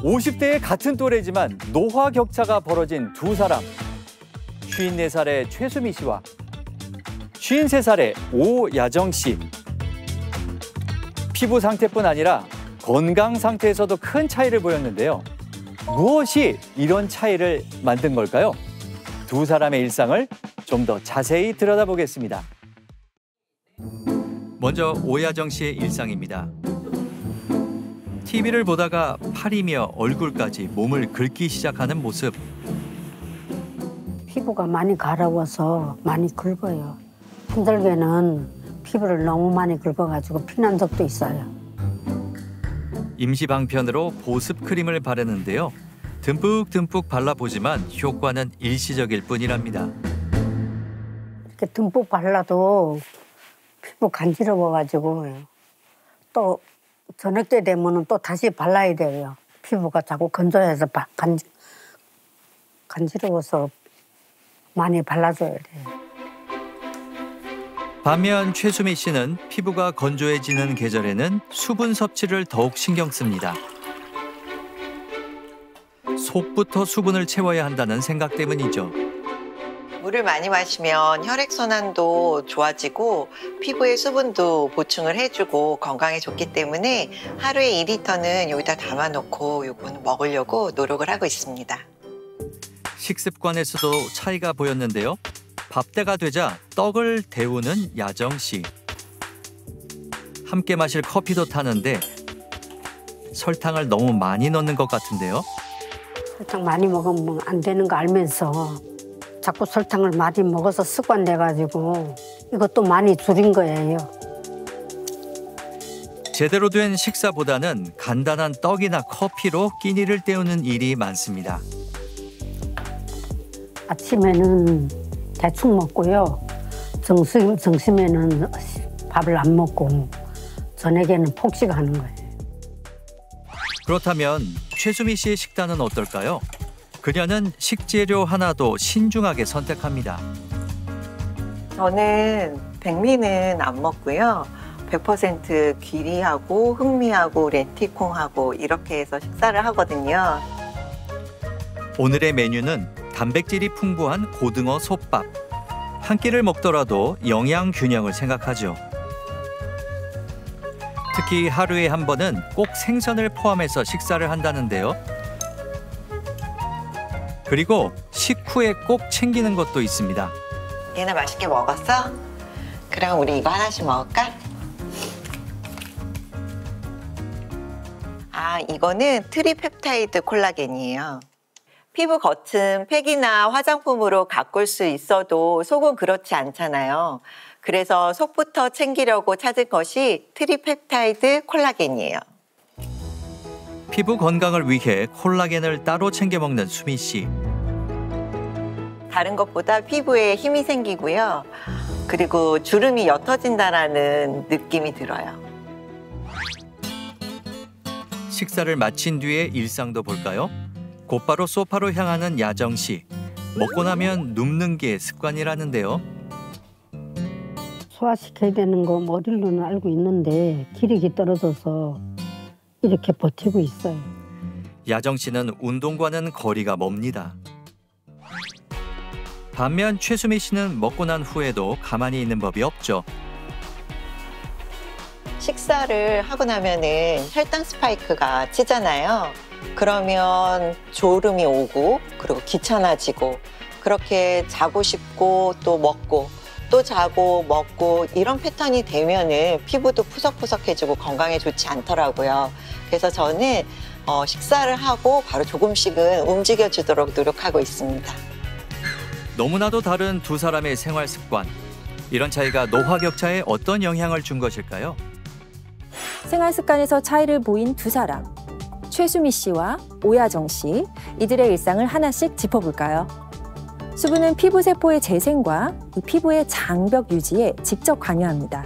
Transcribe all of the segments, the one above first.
50대의 같은 또래지만 노화 격차가 벌어진 두 사람. 54살의 최수미 씨와 53살의 오야정 씨. 피부 상태뿐 아니라 건강 상태에서도 큰 차이를 보였는데요. 무엇이 이런 차이를 만든 걸까요? 두 사람의 일상을 좀 더 자세히 들여다보겠습니다. 먼저 오야정 씨의 일상입니다. TV를 보다가 팔이며 얼굴까지 몸을 긁기 시작하는 모습. 피부가 많이 가려워서 많이 긁어요. 힘들게는 피부를 너무 많이 긁어가지고 피난 적도 있어요. 임시방편으로 보습 크림을 바르는데요. 듬뿍듬뿍 발라보지만 효과는 일시적일 뿐이랍니다. 이렇게 듬뿍 발라도 피부 간지러워가지고 또 저녁 때 되면 또 다시 발라야 돼요. 피부가 자꾸 건조해서 간지러워서 많이 발라줘야 돼요. 반면 최수미 씨는 피부가 건조해지는 계절에는 수분 섭취를 더욱 신경 씁니다. 속부터 수분을 채워야 한다는 생각 때문이죠. 물을 많이 마시면 혈액순환도 좋아지고 피부에 수분도 보충을 해주고 건강에 좋기 때문에 하루에 2리터는 여기다 담아놓고 요거는 먹으려고 노력을 하고 있습니다. 식습관에서도 차이가 보였는데요. 밥때가 되자 떡을 데우는 야정 씨. 함께 마실 커피도 타는데 설탕을 너무 많이 넣는 것 같은데요. 설탕 많이 먹으면 안 되는 거 알면서 자꾸 설탕을 많이 먹어서 습관돼가지고 이것도 많이 줄인 거예요. 제대로 된 식사보다는 간단한 떡이나 커피로 끼니를 때우는 일이 많습니다. 아침에는 대충 먹고요. 점심에는 밥을 안 먹고 저녁에는 폭식하는 거예요. 그렇다면 최수미 씨의 식단은 어떨까요? 그녀는 식재료 하나도 신중하게 선택합니다. 저는 백미는 안 먹고요. 100% 귀리하고 흑미하고 레티콩하고 이렇게 해서 식사를 하거든요. 오늘의 메뉴는 단백질이 풍부한 고등어 솥밥. 한 끼를 먹더라도 영양 균형을 생각하죠. 특히 하루에 한 번은 꼭 생선을 포함해서 식사를 한다는데요. 그리고 식후에 꼭 챙기는 것도 있습니다. 얘나 맛있게 먹었어? 그럼 우리 이거 하나씩 먹을까? 이거는 트리펩타이드 콜라겐이에요. 피부 겉은 팩이나 화장품으로 가꿀 수 있어도 속은 그렇지 않잖아요. 그래서 속부터 챙기려고 찾은 것이 트리펩타이드 콜라겐이에요. 피부 건강을 위해 콜라겐을 따로 챙겨 먹는 수미 씨. 다른 것보다 피부에 힘이 생기고요. 그리고 주름이 옅어진다는 느낌이 들어요. 식사를 마친 뒤에 일상도 볼까요? 곧바로 소파로 향하는 야정 씨. 먹고 나면 눕는 게 습관이라는데요. 소화시켜야 되는 거 머리로는 알고 있는데 기력이 떨어져서 이렇게 버티고 있어요. 야정 씨는 운동과는 거리가 멉니다. 반면 최수미 씨는 먹고 난 후에도 가만히 있는 법이 없죠. 식사를 하고 나면은 혈당 스파이크가 치잖아요. 그러면 졸음이 오고 그리고 귀찮아지고 그렇게 자고 싶고 또 먹고 또 자고 먹고 이런 패턴이 되면은 피부도 푸석푸석해지고 건강에 좋지 않더라고요. 그래서 저는 식사를 하고 바로 조금씩은 움직여주도록 노력하고 있습니다. 너무나도 다른 두 사람의 생활 습관. 이런 차이가 노화 격차에 어떤 영향을 준 것일까요? 생활 습관에서 차이를 보인 두 사람. 최수미 씨와 오야정 씨. 이들의 일상을 하나씩 짚어볼까요? 수분은 피부 세포의 재생과 이 피부의 장벽 유지에 직접 관여합니다.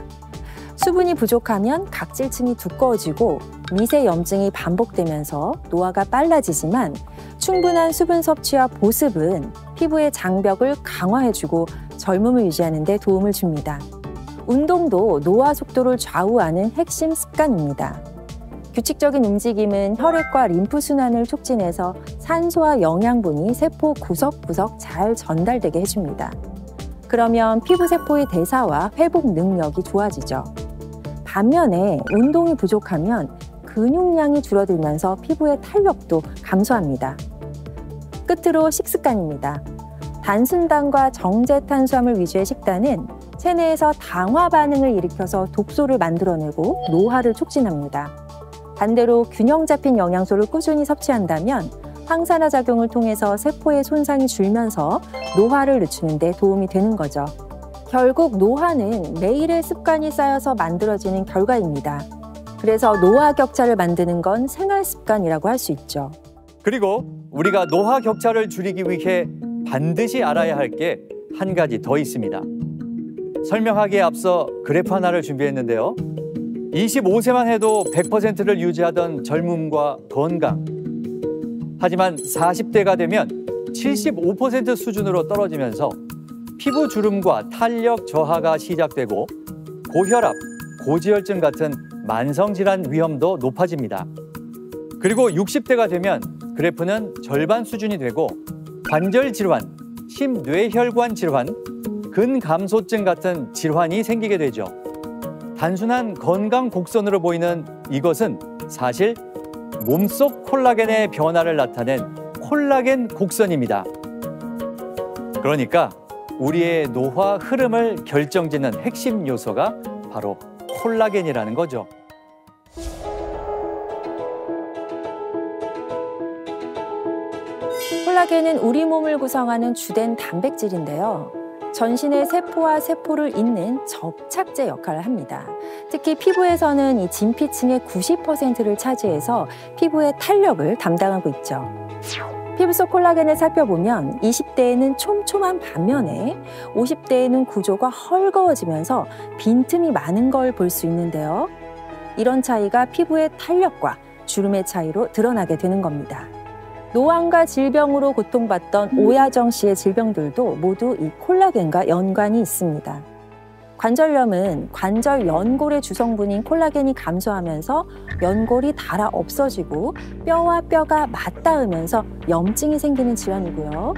수분이 부족하면 각질층이 두꺼워지고 미세 염증이 반복되면서 노화가 빨라지지만 충분한 수분 섭취와 보습은 피부의 장벽을 강화해주고 젊음을 유지하는 데 도움을 줍니다. 운동도 노화 속도를 좌우하는 핵심 습관입니다. 규칙적인 움직임은 혈액과 림프 순환을 촉진해서 산소와 영양분이 세포 구석구석 잘 전달되게 해줍니다. 그러면 피부 세포의 대사와 회복 능력이 좋아지죠. 반면에 운동이 부족하면 근육량이 줄어들면서 피부의 탄력도 감소합니다. 끝으로 식습관입니다. 단순당과 정제탄수화물 위주의 식단은 체내에서 당화 반응을 일으켜서 독소를 만들어내고 노화를 촉진합니다. 반대로 균형 잡힌 영양소를 꾸준히 섭취한다면 항산화 작용을 통해서 세포의 손상이 줄면서 노화를 늦추는 데 도움이 되는 거죠. 결국 노화는 매일의 습관이 쌓여서 만들어지는 결과입니다. 그래서 노화 격차를 만드는 건 생활 습관이라고 할 수 있죠. 그리고 우리가 노화 격차를 줄이기 위해 반드시 알아야 할 게 한 가지 더 있습니다. 설명하기에 앞서 그래프 하나를 준비했는데요. 25세만 해도 100%를 유지하던 젊음과 건강. 하지만 40대가 되면 75% 수준으로 떨어지면서 피부 주름과 탄력 저하가 시작되고 고혈압, 고지혈증 같은 만성질환 위험도 높아집니다. 그리고 60대가 되면 그래프는 절반 수준이 되고 관절 질환, 심뇌혈관 질환, 근감소증 같은 질환이 생기게 되죠. 단순한 건강 곡선으로 보이는 이것은 사실 몸속 콜라겐의 변화를 나타낸 콜라겐 곡선입니다. 그러니까 우리의 노화 흐름을 결정짓는 핵심 요소가 바로 콜라겐이라는 거죠. 콜라겐은 우리 몸을 구성하는 주된 단백질인데요. 전신의 세포와 세포를 잇는 접착제 역할을 합니다. 특히 피부에서는 이 진피층의 90%를 차지해서 피부의 탄력을 담당하고 있죠. 피부 속 콜라겐을 살펴보면 20대에는 촘촘한 반면에 50대에는 구조가 헐거워지면서 빈틈이 많은 걸 볼 수 있는데요. 이런 차이가 피부의 탄력과 주름의 차이로 드러나게 되는 겁니다. 노안과 질병으로 고통받던 오야정 씨의 질병들도 모두 이 콜라겐과 연관이 있습니다. 관절염은 관절 연골의 주성분인 콜라겐이 감소하면서 연골이 닳아 없어지고 뼈와 뼈가 맞닿으면서 염증이 생기는 질환이고요.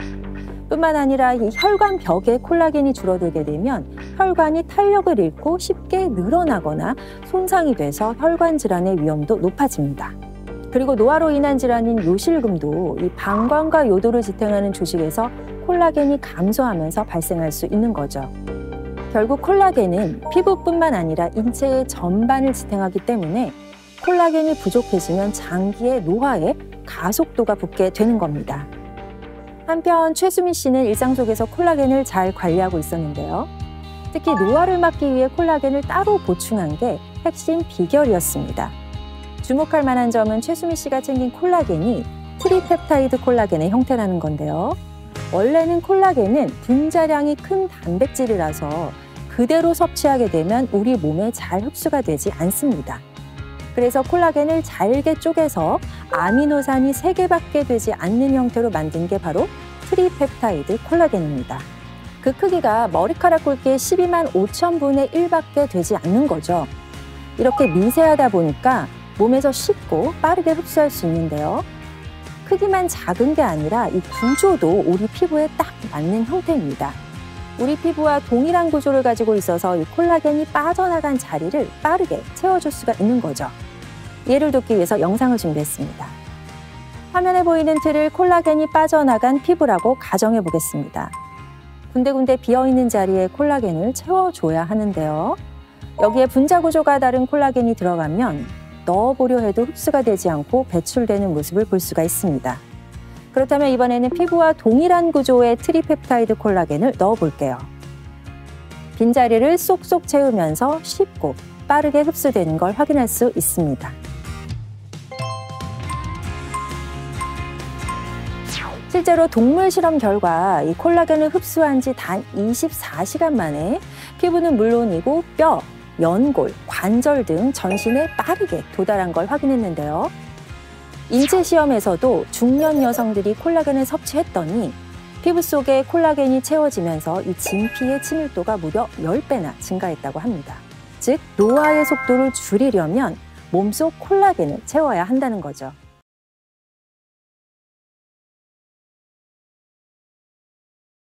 뿐만 아니라 이 혈관 벽에 콜라겐이 줄어들게 되면 혈관이 탄력을 잃고 쉽게 늘어나거나 손상이 돼서 혈관 질환의 위험도 높아집니다. 그리고 노화로 인한 질환인 요실금도 이 방광과 요도를 지탱하는 조직에서 콜라겐이 감소하면서 발생할 수 있는 거죠. 결국 콜라겐은 피부뿐만 아니라 인체의 전반을 지탱하기 때문에 콜라겐이 부족해지면 장기의 노화에 가속도가 붙게 되는 겁니다. 한편 최수미 씨는 일상 속에서 콜라겐을 잘 관리하고 있었는데요. 특히 노화를 막기 위해 콜라겐을 따로 보충한 게 핵심 비결이었습니다. 주목할 만한 점은 최수미 씨가 챙긴 콜라겐이 트리펩타이드 콜라겐의 형태라는 건데요. 원래는 콜라겐은 분자량이 큰 단백질이라서 그대로 섭취하게 되면 우리 몸에 잘 흡수가 되지 않습니다. 그래서 콜라겐을 잘게 쪼개서 아미노산이 3개밖에 되지 않는 형태로 만든 게 바로 트리펩타이드 콜라겐입니다. 그 크기가 머리카락 굵기의 12만 5천분의 1밖에 되지 않는 거죠. 이렇게 미세하다 보니까 몸에서 쉽고 빠르게 흡수할 수 있는데요. 크기만 작은 게 아니라 이 구조도 우리 피부에 딱 맞는 형태입니다. 우리 피부와 동일한 구조를 가지고 있어서 이 콜라겐이 빠져나간 자리를 빠르게 채워줄 수가 있는 거죠. 이해를 돕기 위해서 영상을 준비했습니다. 화면에 보이는 틀을 콜라겐이 빠져나간 피부라고 가정해 보겠습니다. 군데군데 비어있는 자리에 콜라겐을 채워줘야 하는데요. 여기에 분자 구조가 다른 콜라겐이 들어가면 넣어보려 해도 흡수가 되지 않고 배출되는 모습을 볼 수가 있습니다. 그렇다면 이번에는 피부와 동일한 구조의 트리펩타이드 콜라겐을 넣어볼게요. 빈자리를 쏙쏙 채우면서 쉽고 빠르게 흡수되는 걸 확인할 수 있습니다. 실제로 동물 실험 결과 이 콜라겐을 흡수한 지 단 24시간 만에 피부는 물론이고 뼈, 연골, 관절 등 전신에 빠르게 도달한 걸 확인했는데요. 인체 시험에서도 중년 여성들이 콜라겐을 섭취했더니 피부 속에 콜라겐이 채워지면서 이 진피의 친밀도가 무려 10배나 증가했다고 합니다. 즉, 노화의 속도를 줄이려면 몸속 콜라겐을 채워야 한다는 거죠.